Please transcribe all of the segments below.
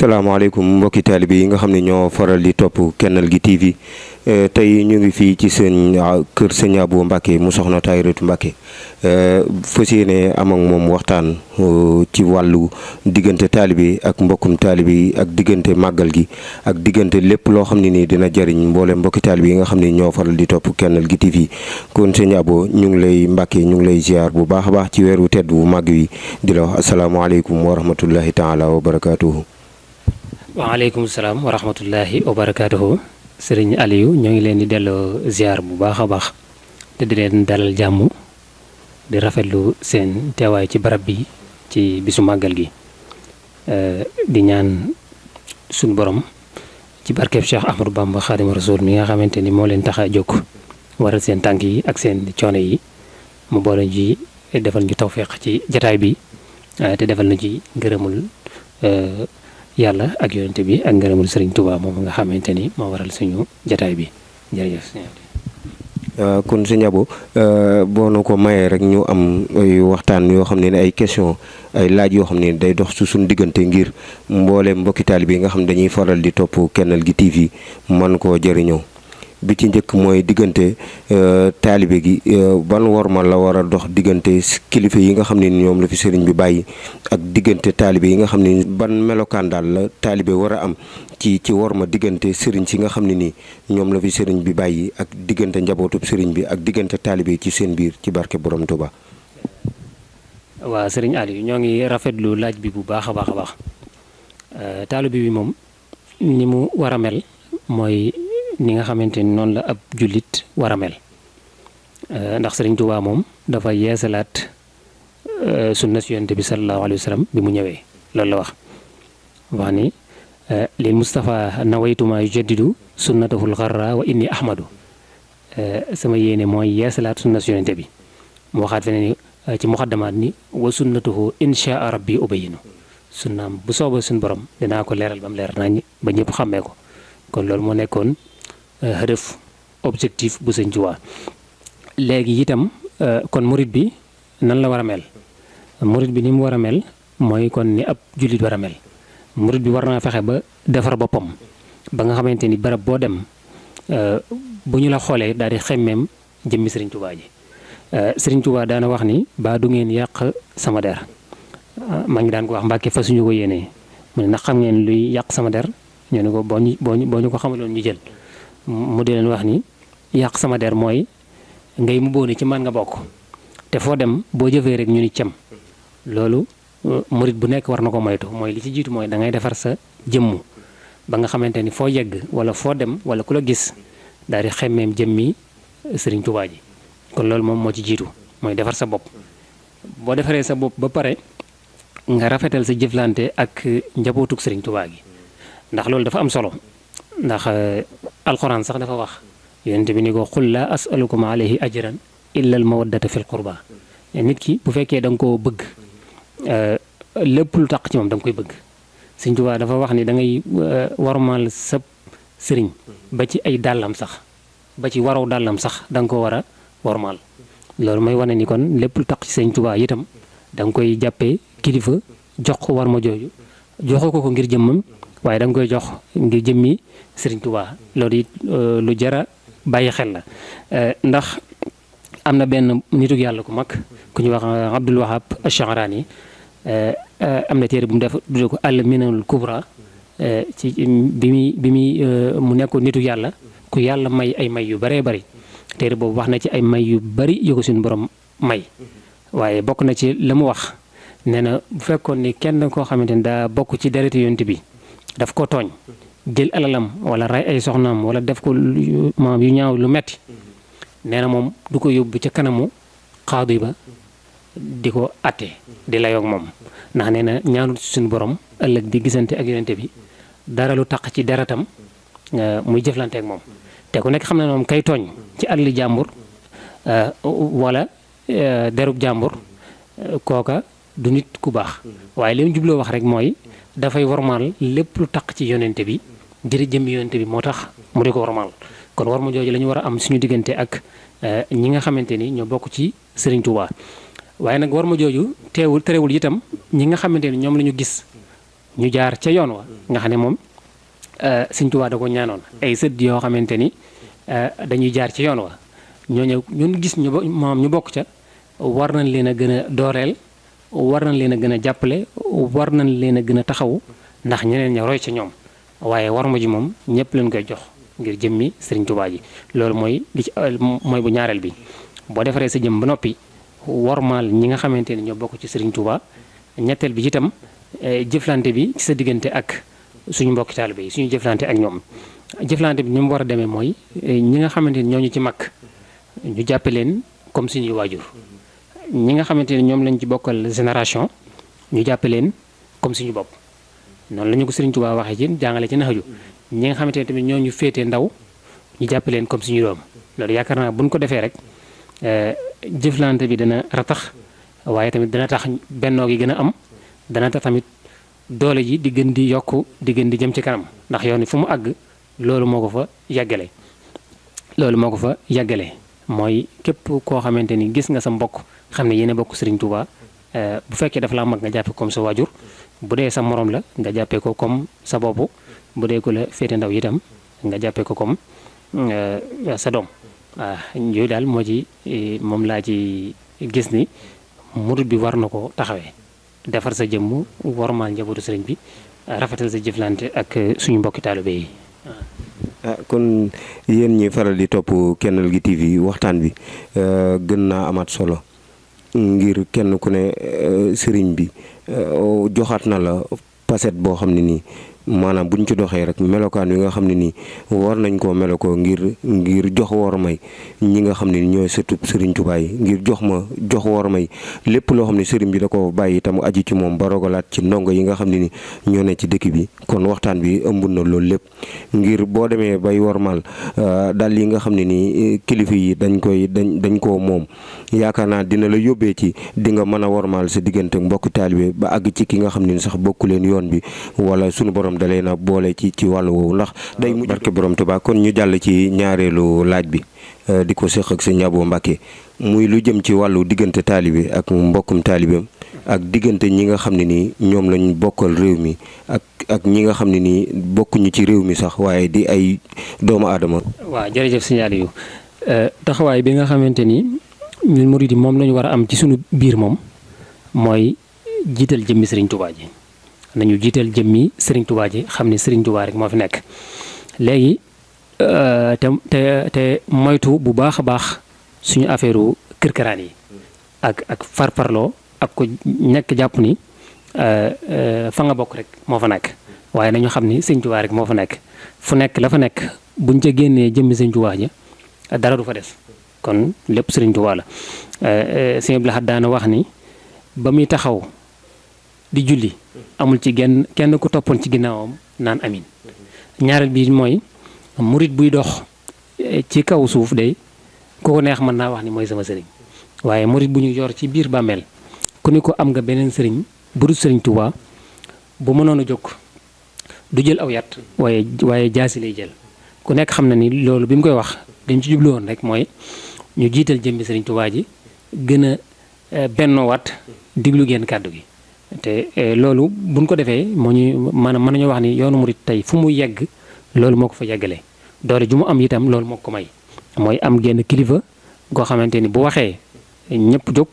salaamaaleykum mbokki taalibe yi nga xam ne ñoo faral di topp Kennel gi TV tey ñu ngi fii ci seen kër sëñ Abo Mbacke mu soxna Tahiratu Mbacke fas yéene am ak moom waxtaan ci wàllu diggante taalibe ak mbokkum taalibe yi ak diggante màggal gi ak diggante lépp loo xam ne nii dina jariñ mboole mbokki taalibe yi nga xam ne ñoo faral di topp Kennel gi TV kon sëñ Abo ñu ngi lay Mbacke ñu ngi lay ziar bu baax a baax ci weeru tedd wu màgg wi di la wax asalaamaaleykum wa rahmatullahi taala wa barakaatuhu. waaleykum salaam wa rahmatullahi wa barakaatuhu. Sëriñ Aliou ñoo ngi leen di delloo ziar bu baax a baax te di leen dalal jàmm di rafetlu seen teewaay ci barab bi ci bisu màggal gi di ñaan suñu borom ci barkeb Cheikh Ahmadou Bamba Xaadimu Rasuul mi nga xamante ni moo leen tax a jóg waral seen tànk yi ak seen coono yi mu boole ji defal ñu tawféex ci jataay bi te defal na ci ngërëmul yàlla ak yonente bi ak ngërëmul Sëriñ Tuubaa moom nga xamante ni moo waral suñu jataay bi jërëjëf. kon sëñ Abo boo na ko mayee rek ñu am ay waxtaan yoo xam ne ay question ay laaj yoo xam ne day dox su suñu diggante ngir mboole mbokki taalibe yi nga xam dañuy faral di topp Kennel gi TV man koo jëriñoo bi ci njëkk mooy diggante taalibe gi ban worma la war a dox diggante kilifa yi nga xam ne ñoom la fi sëriñ bi bàyyi ak diggante taalibe yi nga xam ne ban melokaan daal la taalibe war a am ci worma diggante sëriñ si nga xam ne nii ñoom la fi sëriñ bi bàyyi ak diggante njabootub sëriñ bi ak diggante taalibe ci seen biir ci barke Borom Tuuba. waaw sëriñ Aliou ñoo ngi rafetlu laaj bi bu baax a baax a baax taalibe bi moom ni mu war a mel mooy ni nga xamante ni noonu la ab jullit war a mel ndax Sëriñ Tuubaa moom dafa yeesalaat sunna si Yonent bi sallallahu alayhi wa sallam bi mu ñëwee loolu la wax ni lil Mustafa nawaytuma yujaddidu sunnatahul xarra wa inni ahmadu sama yéene mooy yeesalaat sunna si Yonent bi mu waxaat feneen ni ci muxaddamaat ni wa sunnatuhu inshaa rabbi ubayinu sunnaam bu soobee suñu borom dinaa ko leeral ba mu leer nañ ba ñëpp xàmmee ko kon loolu moo nekkoon hëdëf objectif bu Sëñ Tuubaa léegi itam kon murit bi nan la war a mel murit bi ni mu war a mel mooy kon ni ab jullit war a mel murit bi war naa fexe ba defar boppam ba nga xamante ni barab boo dem bu ñu la xoolee daal di xemmeem jëmmi Sëriñ Tuubaa ji Sëriñ Tuubaa daana wax ni baa du ngeen yàq sama der maa ngi daan ko wax Mbàkke fa suñu ko yéenee mu ne ndax xam ngeen luy yàq sama der ñu ne ko boo ñu ko xamaloon ñu jël mu di leen wax ni yàq sama der mooy ngay mu boone ci man nga bokk te foo dem boo jëfee rek ñu ni cem loolu murit bu nekk war na ko moytu mooy li ci jiitu mooy da ngay defar sa jëmmu ba nga xamante ni foo yegg wala foo dem wala ku la gis daal di xemmeem jëmmi Sëriñ Tuubaa ji kon loolu moom moo ci jiitu mooy defar sa bopp boo defaree sa bopp ba pare nga rafetal sa jëflante ak njabootug Sëriñ Tuubaa gi ndax loolu dafa am solo ndax alxuraan sax dafa wax yonent bi ni ko qul laa asalukum alayhi ajran illa al mawaddata fil qurba nit ki bu fekkee da nga koo bëgg lépp lu taq ci moom da nga koy bëgg Sëñ Tuubaa dafa wax ni da ngay warmal sa sëriñ ba ci ay dàllam sax ba ci waraw dàllam sax da nga ko war a warmal loolu may wane ni kon lépp lu taq ci Sëñ Tuubaa itam da nga koy jàppee kilifa jox ko war ma jooju joxoo ko ngir jëmmam waaye da nga koy jox ngir jëmmi Sëriñ Tuubaa loolu it lu jara bàyyi xel la ndax am na benn nitug yàlla ku mag ku ñu wax Abdul Wahab Ash-Sha'rani am na téere bu mu def tudde ko al minanul kubra ci bi muy mu nekkoon nitug yàlla ku yàlla may ay may yu bëree bëri téere boobu wax na ci ay may yu bëri yu ko suñu borom may waaye bokk na ci la mu wax nee na bu fekkoon ni kenn koo xamante ni daa bokk ci dereti yonent bi daf ko tooñ jël alalam wala rey ay soxnaam wala def ko maam yu ñaaw lu metti nee na moom du ko yóbbu ca kanamu xaadu ba di ko atte di layoog moom ndax nee na ñaanut suñu borom ëllëg di gisante ak yonente bi dara lu taq ci deretam muy jëflante ak moom te ku nekk xam na moom kay tooñ ci àlli jàmbur wala derub jàmbur kooka du nit ku baax waaye li mu jubloo wax rek mooy dafay wormaal lépp lu taq ci yonente bi ngir jëmmi yonente bi moo tax mu di ko wormaal kon war ma jooju la ñu war a am suñu diggante ak ñi nga xamante ni ñoo bokk ci Sëriñ Tuubaa waaye nag war ma jooju terewul itam ñi nga xamante ni ñoom la ñu gis ñu jaar ca yoon wa nga xam ne moom Sëriñ Tuubaa da ko ñaanoon ay sët yoo xamante ni dañuy jaar ci yoon wa ñooñu ñun gis moom ñu bokk ca war nañ leen a gën a dooleel war nañ leen a gën a jàppale war nañ leen a gën a taxawu ndax ñeneen ña roy ca ñoom waaye war ma ji moom ñëpp leen koy jox ngir jëmmi Sëriñ Tuubaa ji loolu mooy li ci mooy bu ñaareel bi boo defaree sa jëm ba noppi wormaal ñi nga xamante ni ñoo bokk ci Sëriñ Tuubaa ñetteel bi itam jëflante bi ci sa diggante ak suñu mbokki taalibe yi suñu jëflante ak ñoom jëflante bi ni mu war a demee mooy ñi nga xamante ni ñooñu ci mag ñu jàppe leen comme suñuy waajur ñi nga xamante ni ñoom lañ ci bokkal génération ñu jàppe leen comme suñu bopp noonu la ñu ko Sëriñ Tuubaa waxee ci jàngale ci naxaju ñi nga xamante ni tamit ñooñu féetee ndaw ñu jàppe leen comme suñu doom loolu yaakaar naa buñ ko defee rek jëflante bi dana ratax waaye tamit dana tax bennoo gi gën a am dana tax tamit doole ji di gën di yokk di gën di jëm ci kanam ndax yoon wi fu mu àgg loolu moo ko fa yàggale mooy képp koo xamante ni gis nga sa mbokk xam ne yéen a bokk Sëriñ Tuubaa bu fekkee dafa laa mag nga jàppe comme sa waajur bu dee sa morom la nga jàppee ko comme sa bopp bu dee ko la féete ndaw itam nga jàppee ko comme sa doom waaw yooyu daal moom laa ci gis ni murid bi war na ko taxawee defar sa jëmm wormaal njabootu sëriñ bi rafetal sa jëflante ak suñu mbokki taalibe yi. kon yéen ñi faral di topp Kennel gi TV waxtaan bi gën naa amaat solo ngir kenn ku ne sëriñ bi joxaat na la facette boo xam ne nii maanaam buñ ci doxee rek melokaan wi nga xam ne nii war nañ koo melokoo ngir jox war may ñi nga xam ne ni ñooy sëtub Sëriñ Tuubaa yi ngir jox war may lépp loo xam ne sëriñ bi da ko bàyyi tam aju ci moom ba rogalaat ci ndongo yi nga xam ne ni ñoo ne ci dëkk bi kon waxtaan bi ëmb na loolu lépp ngir boo demee bay wormaal dal yi nga xam ne nii kilifa yi dañ koo moom yaakaar naa dina la yóbbee ci di nga mën a wormaal sa diggante mbokk taalibe ba àgg ci ki nga xam ne ni sax bokku leen yoon bi wala sunu borom dalee na boole ci wàllu woowu ndax day mujj barke borom Tuubaa kon ñu jàll ci ñaareelu laaj bi di ko séq ak sëñ Abo Mbàkke muy lu jëm ci wàllu diggante taalibe ak mbokkum taalibeem ak diggante ñi nga xam ne nii ñoom lañ bokkal réew mi ak ñi nga xam ne nii bokkuñu ci réew mi sax waaye di ay doomu aadama. waaw jërëjëf sëñ Aliou taxawaay bi nga xamante ni ñun murid yi moom lañu war a am ci suñu biir moom mooy jiital jëmmi Sëriñ Tuubaa ji nañu jiital jëmmi Sëriñ Tuubaa ji xam ne Sëriñ Tuubaa rek moo fi nekk léegi te moytu bu baax a baax suñu affaire kër-këraan yi ak farparloo ak ko ñekk jàpp ni fa nga bokk rek moo fa nekk waaye nañu xam ni Sëriñ Tuubaa rek moo fa nekk fu nekk la fa nekk buñ ca génnee jëmmi Sëriñ Tuubaa ji dara du fa des kon lépp Sëriñ Tuubaa la Sëriñ Abdul Ahad daana wax ni ba muy taxaw di julli amul ci kenn ku toppoon ci ginnaawam naan amin ñaareel bi mooy murit buy dox ci kaw suuf day ku ko neex mën naa wax ni mooy sama sëriñ waaye murit bu ñu yor ci biir bàmmeel ku ni ko am nga beneen sëriñ bu dul Sëriñ Tuubaa bu mënoon a jóg du jël aw yat waaye jaasi lay jël ku nekk xam na ni loolu bi mu koy wax dañ ci jublu woon rek mooy ñu jiital jëmbi Sëriñ Tuubaa ji gën a bennoowaat diglu ngeen kàddu gi te loolu buñ ko defee moo ñu maanaam mën nañoo wax ni yoonu murit tey fu mu yegg loolu moo ko fa yeggalee doole ju mu am itam loolu moo ko may mooy am genn kilifa goo xamante ni bu waxee ñëpp jóg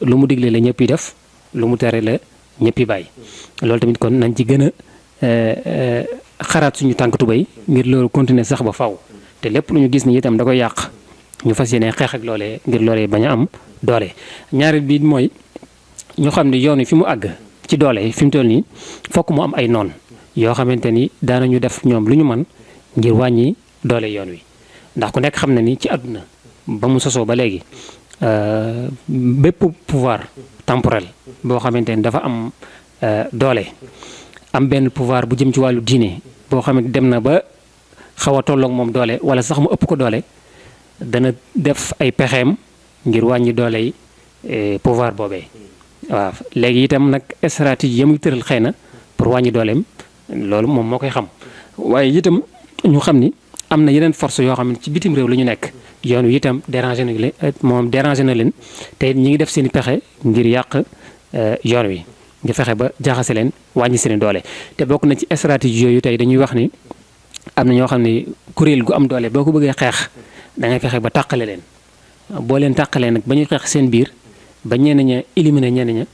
lu mu digle la ñëpp yi def lu mu tere la ñëpp yi bàyyi loolu tamit kon nañ ci gën a xaraat suñu tànk tubéy ngir loolu continuer sax ba faw te lépp lu ñu gis ni itam da koy yàq ñu fas yéene xeex ak loolee ngir loolee bañ a am doole ñaareel bi mooy ñu xam ne yoon wi fi mu àgg ci doole fi mu toll nii fokk mu am ay noon yoo xamante ni daanañu def ñoom lu ñu mën ngir wàññi doole yoon wi ndax ku nekk xam na ni ci àdduna ba mu sosoo ba léegi bépp pouvoir temporel boo xamante ni dafa am doole am benn pouvoir bu jëm ci wàllu diine boo xam ne dem na ba xaw a tolloog moom doole wala sax mu ëpp ko doole dana def ay pexeem ngir wàññi doole yi pouvoir boobee waaw léegi itam nag stratégie ya muy tëral xëy na pour wàññi dooleem loolu moom moo koy xam waaye itam ñu xam ni am na yeneen force yoo xam ne ci bitim réew la ñu nekk yoon wi itam dérangé na leen moom dérangé na leen te ñi ngi def seen i pexe ngir yàq yoon wi nga fexe ba jaxase leen wàññi seen doole. te bokk na ci stratégie yooyu tey dañuy wax ni am na ñoo xam ne kuréel gu am doole boo ko bëggee xeex da ngay fexe ba tàqale leen boo leen tàqalee nag ba ñuy xeex seen biir ba ñenn ña éliminer ñenn ña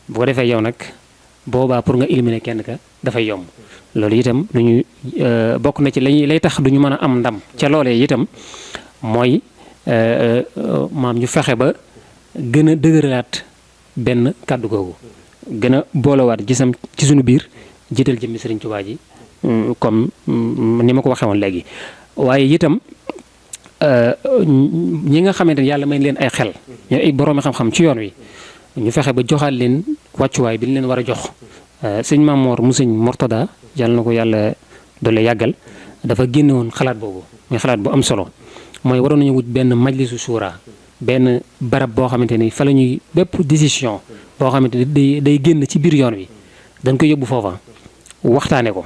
bu ko defee yow nag boobaa pour nga éliminer kenn ka dafay yomb. loolu itam lu ñu bokk na ci lay tax du ñu mën a am ndam ca loolee itam mooy maam ñu fexe ba gën a dëgëralaat benn kàddu googu gën a boolewaat gisam ci suñu biir jiital jëmmi Sëriñ Tuubaa ji comme ni ma ko waxee woon léegi. waaye itam ñi nga xamante ne yàlla may leen ay xel ñu ay boroomi xam-xam ci yoon wi ñu fexe ba joxaat leen wàccuwaay bi ñu leen war a jox. sëñ Mamoor mu sëñ Mortada yàlla na ko yàlla doole yàggal dafa génne woon xalaat boobu muy xalaat bu am solo mooy waroon nañu wut benn majlisu suura benn barab boo xamante ni fa la ñuy bépp décision boo xamante ni day génn ci biir yoon wi dañ koy yóbbu foofa waxtaane ko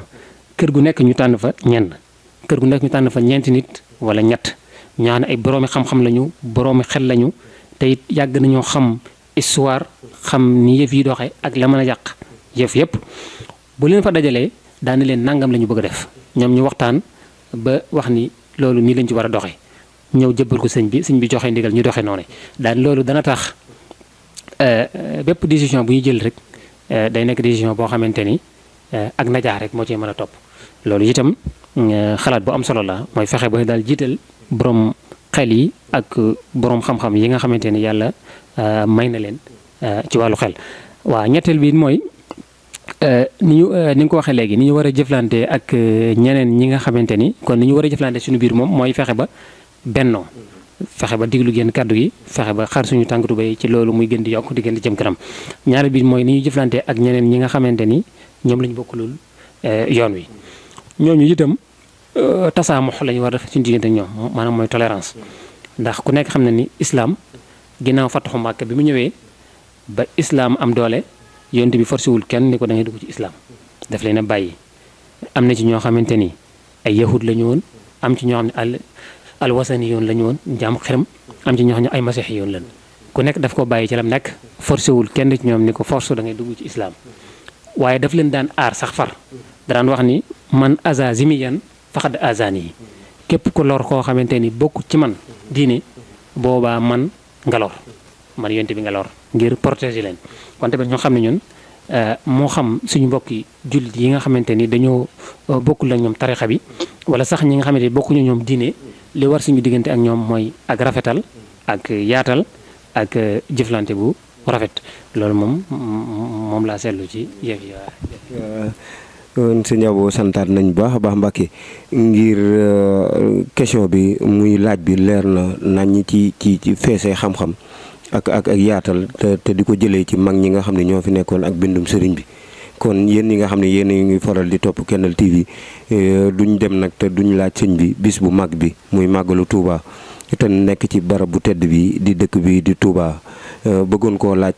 kër gu nekk ñu tànn fa ñenn kër gu nekk ñu tànn fa ñeenti nit wala ñett ñaan ay boroomi xam-xam lañu boroomi xel lañu te it yàgg nañoo xam histoire xam ni yëf yi doxee ak la mën a yàq yëf yëpp bu leen fa dajalee daane leen nangam la ñu bëgg a def ñoom ñu waxtaan ba wax ni loolu nii lañ ci war a doxee ñëw jëbbal ko sëñ bi joxe ndigal ñu doxee noonu daan loolu dana tax bépp décision bu ñu jël rek day nekk décision boo xamante ni ak najaax rek moo cee mën a topp. loolu itam xalaat bu am solo la mooy fexe ba daal jiital borom xel yi ak borom xam-xam yi nga xamante ni yàlla may na leen ci wàllu xel. waaw ñetteel bi mooy ni nga ko waxee léegi ni ñu war a jëflante ak ñeneen ñi nga xamante ni kon ni ñu war a jëflante suñu biir moom mooy fexe ba bennoo fexe ba diglu génn kàddu gi fexe ba xar suñu tànkatu bay ci loolu muy gën di yokk di gën di jëm kanam. ñaareel bi mooy ni ñu jëflante ak ñeneen ñi nga xamante ni ñoom lañu bokkulul yoon wi ñooñu itam tasaamux la ñu war a def suñu diggante ak ñoom maanaam mooy tolérance ndax ku nekk xam na ni islam ginnaaw fataxu Màkka bi mu ñëwee ba islam am doole yonent bi forcé wul kenn ni ko da ngay dugg ci islam daf leen a bàyyi. am na ci ñoo xamante ni ay yahud la ñu woon am ci ñoo xam ne alwasani yoon la ñu woon jaam xiram am ci ñoo xam ne ay masiix yoon lan ku nekk daf ko bàyyi ci lam nekk forcé wul kenn ci ñoom ni ko force da ngay dugg ci islam waaye daf leen daan aar sax far daan wax ni man aza zimiyan faqad azani yi képp ku lor koo xamante ni bokk ci man diine boobaa man nga lor man yonent bi nga lor ngir protéger leen. kon tamit ñoo xam ne ñun moo xam suñu mbokki jullit yi nga xamante ni dañoo bokkul ak ñoom tarixa bi wala sax ñi nga xamante ni bokkuñu ñoom diine li war suñu diggante ak ñoom mooy ak rafetal ak yaatal ak jëflante bu rafet loolu moom laa seetlu ci yëf yi. sëñ Abo santaat nañ baax a baax Mbàkke ngir question bi muy laaj bi leer na nañ ci feesee xam-xam ak yaatal te di ko jëlee ci mag ñi nga xam ne ñoo fi nekkoon ak bindum sëriñ bi. kon yéen ñi nga xam ne yéen a ngi faral di topp Kennel TV duñ dem nag te duñ laaj sëñ bi bis bu mag bi muy màggalu Touba te nekk ci barab bu tedd bi di dëkk bi di Touba bëggoon koo laaj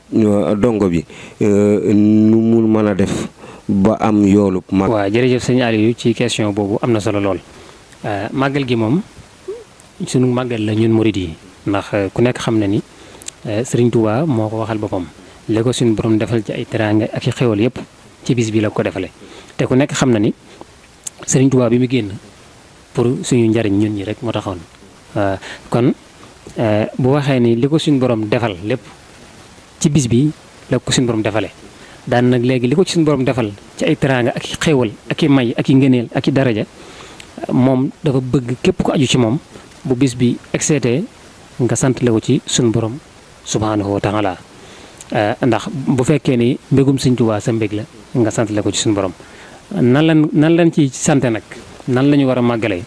dongo bi nu mu mën a def ba am yoolub mag. waaw jërëjëf sëñ Aliou ci question boobu am na solo lool màggal gi moom sunu màggal la ñun murid yi ndax ku nekk xam na ni Sëriñ Touba moo ko waxal boppam li ko suñu borom defal ci ay teraanga ak i xéwal yëpp ci bis bi la ko defale te ku nekk xam na ni Sëriñ Touba bi mu génn pour suñu njariñ ñun ñi rek moo taxoon kon bu waxee ni li ko suñu borom defal lépp ci bis bi la ko suñu borom defale daan nag léegi li ko ci suñu borom defal ci ay teraanga ak i xéwal ak i may ak i ngëneel ak i daraja moom dafa bëgg képp ko aju ci moom bu bis bi excété nga sant la ko ci suñu borom subhanahu wa taala ndax bu fekkee ni mbégum Sëñ Tuubaa sa mbég la nga sant la ko ci suñu borom nan lañ ci sant nag nan la ñu war a màggalee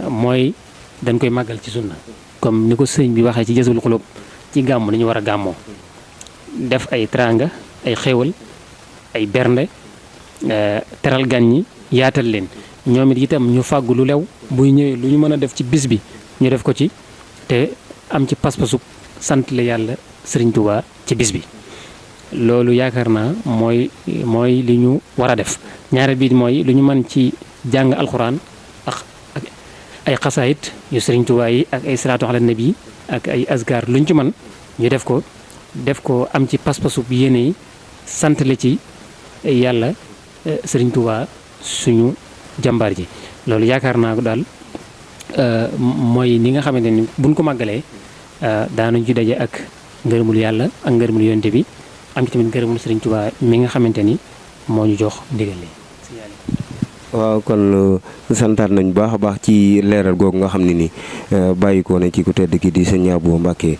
mooy dañ koy màggal ci sunna comme ni ko sëñ bi waxee ci Jazbul Xulub ci gàmmu ni ñu war a gàmmoo def ay teraanga ay xéewal ay bernde teral gan ñi yaatal leen ñoom it itam ñu fàggu lu lew buy ñëwee lu ñu mën a def ci bis bi ñu def ko ci te am ci pas-pasu sant la yàlla Sëriñ Tuubaa ci bis bi loolu yaakaar naa mooy li ñu war a def ñaareel bi mooy lu ñu mën ci jàng alxuraan ak ay xasaayit yu Sëriñ Tuubaa yi ak ay salaatu ala nabi ak ay azkar lu ñu ci mën ñu def ko am ci pas-pasu yéene yi santale ci yàlla Sëriñ Tuubaa suñu jàmbaar ji. loolu yaakaar naa ko daal mooy ni nga xamante ni buñ ko màggalee daanañ ci daje ak ngërëmul yàlla ak ngërëmul yonte bi am ci tamit ngërëmul Sëriñ Tuubaa mi nga xamante ni moo ñu jox ndigal li. waaw kon santaat nañ baax a baax ci leeral googu nga xam ne ni bàyyi ko na ci ku tedd ki di sëñ Abo Mbàkke